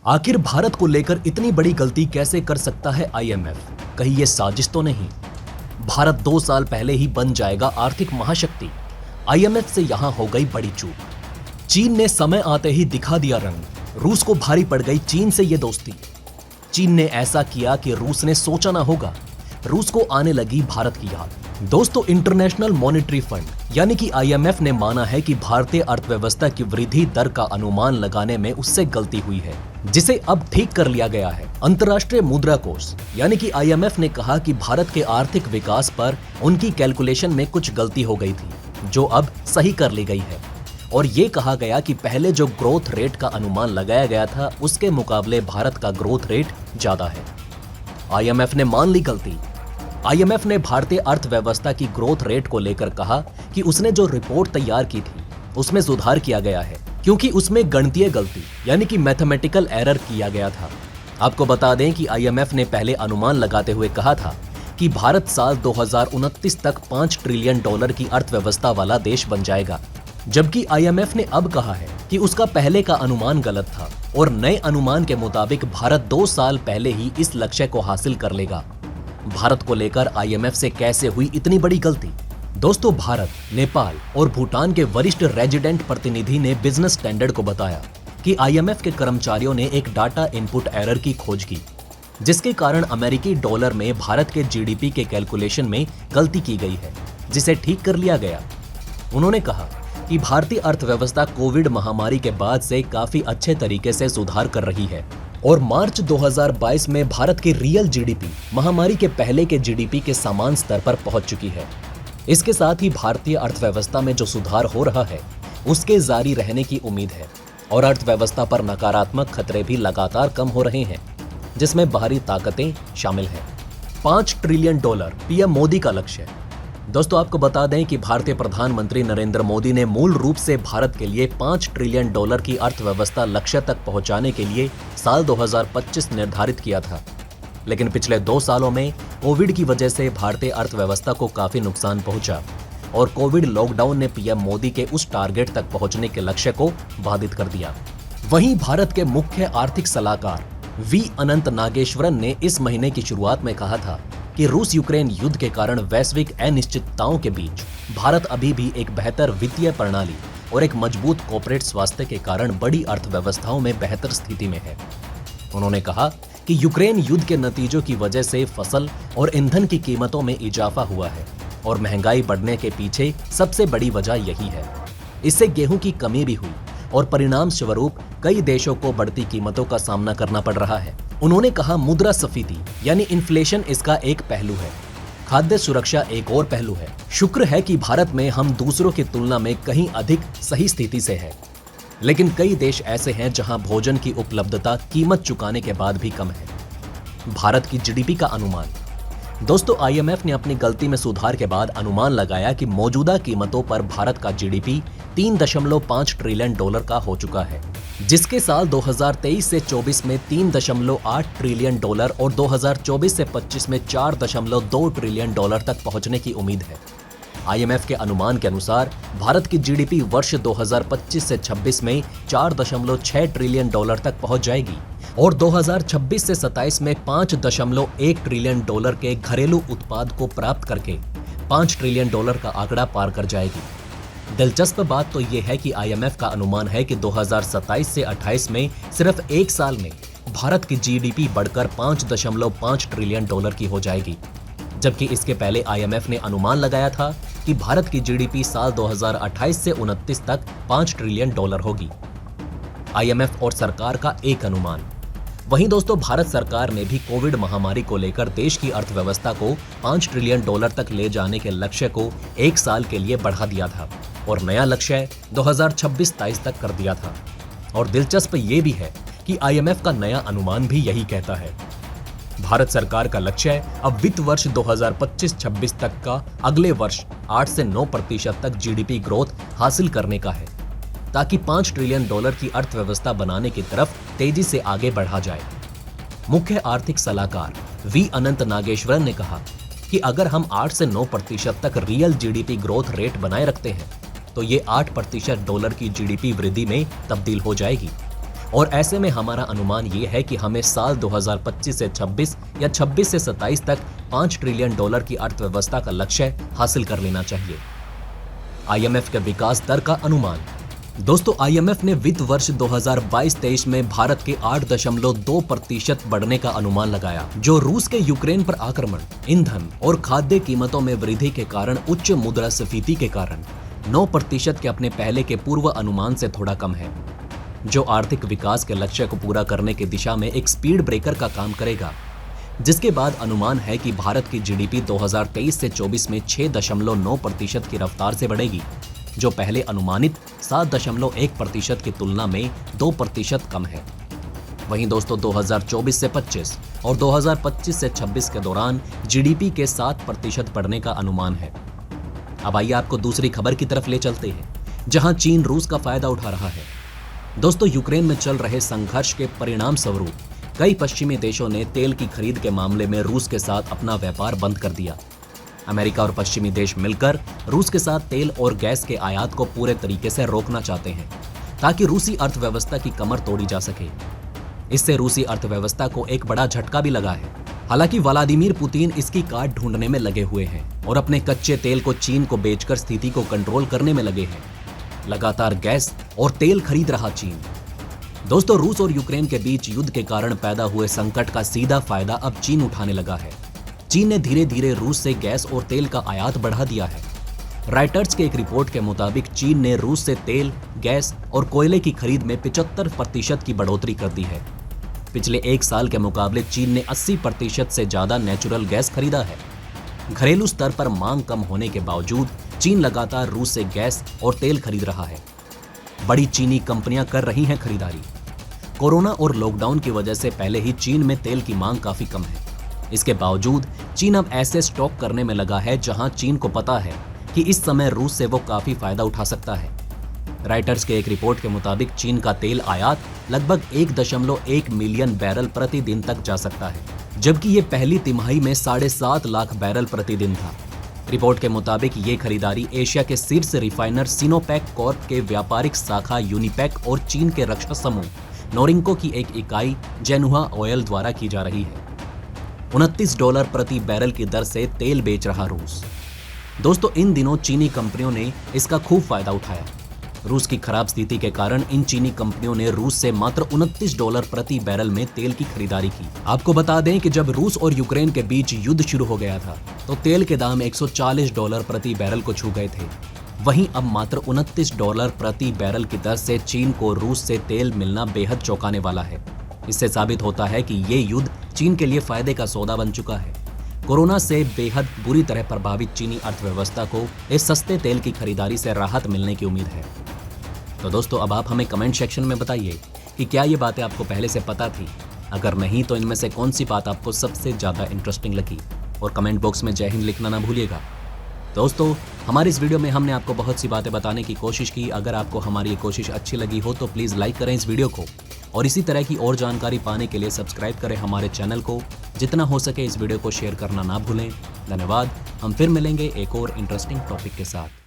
आखिर भारत को लेकर इतनी बड़ी गलती कैसे कर सकता है आईएमएफ? कहीं ये साजिश तो नहीं? भारत 2 साल पहले ही बन जाएगा आर्थिक महाशक्ति। आईएमएफ से यहां हो गई बड़ी चूक। चीन ने समय आते ही दिखा दिया रंग। रूस को भारी पड़ गई चीन से ये दोस्ती। चीन ने ऐसा किया कि रूस ने सोचा ना होगा। रूस को आने लगी भारत की याद। दोस्तों, इंटरनेशनल मॉनेटरी फंड यानी कि आईएमएफ ने माना है कि भारतीय अर्थव्यवस्था की वृद्धि दर का अनुमान लगाने में उससे गलती हुई है, जिसे अब ठीक कर लिया गया है। अंतर्राष्ट्रीय मुद्रा कोष यानी कि आईएमएफ ने कहा कि भारत के आर्थिक विकास पर उनकी कैलकुलेशन में कुछ गलती हो गई थी, जो अब सही कर ली गई है। और ये कहा गया कि पहले जो ग्रोथ रेट का अनुमान लगाया गया था, उसके मुकाबले भारत का ग्रोथ रेट ज्यादा है। आईएमएफ ने मान ली गलती। आईएमएफ ने भारतीय अर्थव्यवस्था की ग्रोथ रेट को लेकर कहा कि उसने जो रिपोर्ट तैयार की थी उसमें सुधार किया गया है, क्योंकि उसमें गणितीय गलती यानी कि मैथमेटिकल एरर किया गया था। आपको बता दें कि आईएमएफ ने पहले अनुमान लगाते हुए कहा था कि भारत साल 2029 तक $5 ट्रिलियन की अर्थव्यवस्था वाला देश बन जाएगा, जबकि आईएमएफ ने अब कहा है कि उसका पहले का अनुमान गलत था और नए अनुमान के मुताबिक भारत 2 साल पहले ही इस लक्ष्य को हासिल कर लेगा। भारत को लेकर आईएमएफ से कैसे हुई इतनी बड़ी गलती? दोस्तों, भारत, नेपाल और भूटान के वरिष्ठ रेजिडेंट प्रतिनिधि ने बिजनेस स्टैंडर्ड को बताया कि आईएमएफ के कर्मचारियों ने एक डाटा इनपुट एरर की खोज की, जिसके कारण अमेरिकी डॉलर में भारत के जीडीपी के कैलकुलेशन में गलती की गई है, जिसे ठीक कर लिया गया। उन्होंने कहा कि भारतीय अर्थव्यवस्था कोविड महामारी के बाद से काफी अच्छे तरीके से सुधार कर रही है और मार्च 2022 में भारत की रियल जीडीपी महामारी के पहले के जीडीपी के समान स्तर पर पहुंच चुकी है। इसके साथ ही भारतीय अर्थव्यवस्था में जो सुधार हो रहा है उसके जारी रहने की उम्मीद है और अर्थव्यवस्था पर नकारात्मक खतरे भी लगातार कम हो रहे हैं, जिसमें बाहरी ताकतें शामिल हैं। $5 ट्रिलियन पीएम मोदी का लक्ष्य। दोस्तों, आपको बता दें कि भारतीय प्रधानमंत्री नरेंद्र मोदी ने मूल रूप से भारत के लिए $5 ट्रिलियन की अर्थव्यवस्था लक्ष्य तक पहुंचाने के लिए साल 2025 निर्धारित किया था। लेकिन पिछले 2 सालों में कोविड की वजह से भारतीय अर्थव्यवस्था को काफी नुकसान पहुंचा और कोविड लॉकडाउन ने पीएम मोदी के उस टारगेट तक पहुंचने के लक्ष्य को बाधित कर दिया। वहीं भारत के मुख्य आर्थिक सलाहकार वी अनंत नागेश्वरन ने इस महीने की शुरुआत में कहा था कि रूस यूक्रेन युद्ध के कारण वैश्विक अनिश्चितताओं के बीच भारत अभी भी एक बेहतर वित्तीय प्रणाली और एक मजबूत कॉर्पोरेट स्वास्थ्य के कारण बड़ी अर्थव्यवस्थाओं में बेहतर स्थिति में है। उन्होंने कहा कि यूक्रेन युद्ध के नतीजों की वजह से फसल और ईंधन की कीमतों में इजाफा हुआ है और महंगाई बढ़ने के पीछे सबसे बड़ी वजह यही है। इससे गेहूं की कमी भी हुई और परिणाम स्वरूप कई देशों को बढ़ती कीमतों का सामना करना पड़ रहा है। उन्होंने कहा, मुद्रास्फीति यानी इन्फ्लेशन इसका एक पहलू है, खाद्य सुरक्षा एक और पहलू है। शुक्र है कि भारत में हम दूसरों की तुलना में कहीं अधिक सही स्थिति से है, लेकिन कई देश ऐसे हैं जहां भोजन की उपलब्धता कीमत चुकाने के बाद भी कम है। भारत की जीडीपी का अनुमान। दोस्तों, आईएमएफ ने अपनी गलती में सुधार के बाद अनुमान लगाया कि मौजूदा कीमतों पर भारत का जीडीपी $3.5 ट्रिलियन का हो चुका है, जिसके साल 2023 से 24 में $3.8 ट्रिलियन और 2024 से 25 में $4.2 ट्रिलियन तक पहुंचने की उम्मीद है। आईएमएफ के अनुमान के अनुसार भारत की जीडीपी वर्ष 2025 से 26 में $4.6 ट्रिलियन तक पहुंच जाएगी और 2026 से 27 में $5.1 ट्रिलियन के घरेलू उत्पाद को प्राप्त करके $5 ट्रिलियन का आंकड़ा पार कर जाएगी। दिलचस्प बात तो यह है कि आईएमएफ का अनुमान है कि 2027 से 28 में सिर्फ 1 साल में भारत की जीडीपी बढ़कर $5.5 ट्रिलियन की हो जाएगी, जबकि इसके पहले आईएमएफ ने अनुमान लगाया था कि भारत की जीडीपी साल 2028 से 29 तक $5 ट्रिलियन होगी। आईएमएफ और सरकार का एक अनुमान। वहीं दोस्तों, भारत सरकार ने भी कोविड महामारी को लेकर देश की अर्थव्यवस्था को $5 ट्रिलियन तक ले जाने के लक्ष्य को 1 साल के लिए बढ़ा दिया था और नया लक्ष्य 2026-27 तक कर दिया था। और दिलचस्प ये भी है कि आईएमएफ का नया अनुमान भी यही कहता है। भारत सरकार का लक्ष्य अब वित्त वर्ष 2025-26 तक का अगले वर्ष 8 से 9% तक जीडीपी ग्रोथ हासिल करने का है, ताकि $5 ट्रिलियन की अर्थव्यवस्था बनाने की तरफ तेजी से आगे बढ़ा जाए। मुख्य आर्थिक सलाहकार वी अनंत नागेश्वरन ने कहा कि अगर हम 8 से 9% तक रियल जीडीपी ग्रोथ रेट बनाए रखते हैं तो ये $8 की जीडीपी वृद्धि में तब्दील हो जाएगी। और ऐसे में हमारा अनुमान ये है कि हमें साल 2025 से 26 या 26 से 27 तक $5 ट्रिलियन की अर्थव्यवस्था का लक्ष्य हासिल कर लेना चाहिए। आईएमएफ के विकास दर का अनुमान। दोस्तों, आईएमएफ ने वित्त वर्ष 2022-23 में भारत के 8.2% बढ़ने का अनुमान लगाया, जो रूस के यूक्रेन पर आक्रमण, ईंधन और खाद्य कीमतों में वृद्धि के कारण उच्च मुद्रास्फीति के कारण 9% के अपने पहले के पूर्व अनुमान से थोड़ा कम है, जो आर्थिक विकास के लक्ष्य को पूरा करने की दिशा में एक स्पीड ब्रेकर का काम करेगा। जिसके बाद अनुमान है कि भारत की जीडीपी 2023 से 24 में 6.9% की रफ्तार से बढ़ेगी, जो पहले अनुमानित 7.1% की तुलना में 2% कम है। वहीं दोस्तों 2024 से 25 और 2025 से 26 के दौरान जीडीपी के 7% बढ़ने का अनुमान है। अब आइए आपको दूसरी खबर की तरफ ले चलते हैं, जहां चीन रूस का फायदा उठा रहा है। दोस्तों, यूक्रेन में चल रहे संघर्ष के परिणाम स्वरूप कई पश्चिमी देशों ने तेल की खरीद के मामले में रूस के साथ अपना व्यापार बंद कर दिया। अमेरिका और पश्चिमी देश मिलकर रूस के साथ तेल और गैस के आयात को पूरे तरीके से रोकना चाहते हैं, ताकि रूसी अर्थव्यवस्था की कमर तोड़ी जा सके। इससे रूसी अर्थव्यवस्था को एक बड़ा झटका भी लगा है। हालांकि व्लादिमीर पुतिन इसकी काट ढूंढने में लगे हुए हैं और अपने कच्चे तेल को चीन को बेचकर स्थिति को कंट्रोल करने में लगे हैं। लगातार गैस और तेल खरीद रहा चीन। दोस्तों, रूस और यूक्रेन के बीच युद्ध के कारण पैदा हुए संकट का सीधा फायदा अब चीन उठाने लगा है। चीन ने धीरे धीरे रूस से गैस और तेल का आयात बढ़ा दिया है। राइटर्स के एक रिपोर्ट के मुताबिक चीन ने रूस से तेल, गैस और कोयले की खरीद में 75% की बढ़ोतरी कर दी है। पिछले एक साल के मुकाबले चीन ने 80% से ज्यादा नेचुरल गैस खरीदा है। घरेलू स्तर पर मांग कम होने के बावजूद चीन लगातार रूस से गैस और तेल खरीद रहा है। बड़ी चीनी कंपनियां कर रही हैं खरीदारी। कोरोना और लॉकडाउन की वजह से पहले ही चीन में तेल की मांग काफी कम है। इसके बावजूद चीन अब ऐसे स्टॉक करने में लगा है जहां चीन को पता है कि इस समय रूस से वो काफी फायदा उठा सकता है। राइटर्स के एक रिपोर्ट के मुताबिक चीन का तेल आयात लगभग 1.1 मिलियन बैरल प्रतिदिन तक जा सकता है, जबकि ये पहली तिमाही में 7.5 लाख बैरल प्रतिदिन था। रिपोर्ट के मुताबिक ये खरीदारी एशिया के शीर्ष रिफाइनर सिनोपेक कॉर्प के व्यापारिक शाखा यूनिपेक और चीन के रक्षा समूह नोरिंको की एक इकाई जेनुआ ऑयल द्वारा की जा रही है। $29 प्रति बैरल की दर से तेल बेच रहा रूस। दोस्तों, इन दिनों चीनी कंपनियों ने इसका खूब फायदा उठाया। रूस की खराब स्थिति के कारण इन चीनी कंपनियों ने रूस से मात्र $29 प्रति बैरल में तेल की खरीदारी की। आपको बता दें कि जब रूस और यूक्रेन के बीच युद्ध शुरू हो गया था तो तेल के दाम $140 प्रति बैरल को छू गए थे। वहीं अब मात्र $29 प्रति बैरल की दर से चीन को रूस से तेल मिलना बेहद चौंकाने वाला है। इससे साबित होता है कि ये युद्ध चीन के लिए फायदे का सौदा बन चुका है। कोरोना से बेहद बुरी तरह प्रभावित चीनी अर्थव्यवस्था को इस सस्ते तेल की खरीदारी से राहत मिलने की उम्मीद है। तो दोस्तों, अब आप हमें कमेंट सेक्शन में बताइए कि क्या ये बातें आपको पहले से पता थी। अगर नहीं तो इनमें से कौन सी बात आपको सबसे ज्यादा इंटरेस्टिंग लगी, और कमेंट बॉक्स में जय हिंद लिखना ना भूलिएगा। दोस्तों, हमारी इस वीडियो में हमने आपको बहुत सी बातें बताने की कोशिश की। अगर आपको हमारी ये कोशिश अच्छी लगी हो तो प्लीज़ लाइक करें इस वीडियो को, और इसी तरह की और जानकारी पाने के लिए सब्सक्राइब करें हमारे चैनल को। जितना हो सके इस वीडियो को शेयर करना ना भूलें। धन्यवाद। हम फिर मिलेंगे एक और इंटरेस्टिंग टॉपिक के साथ।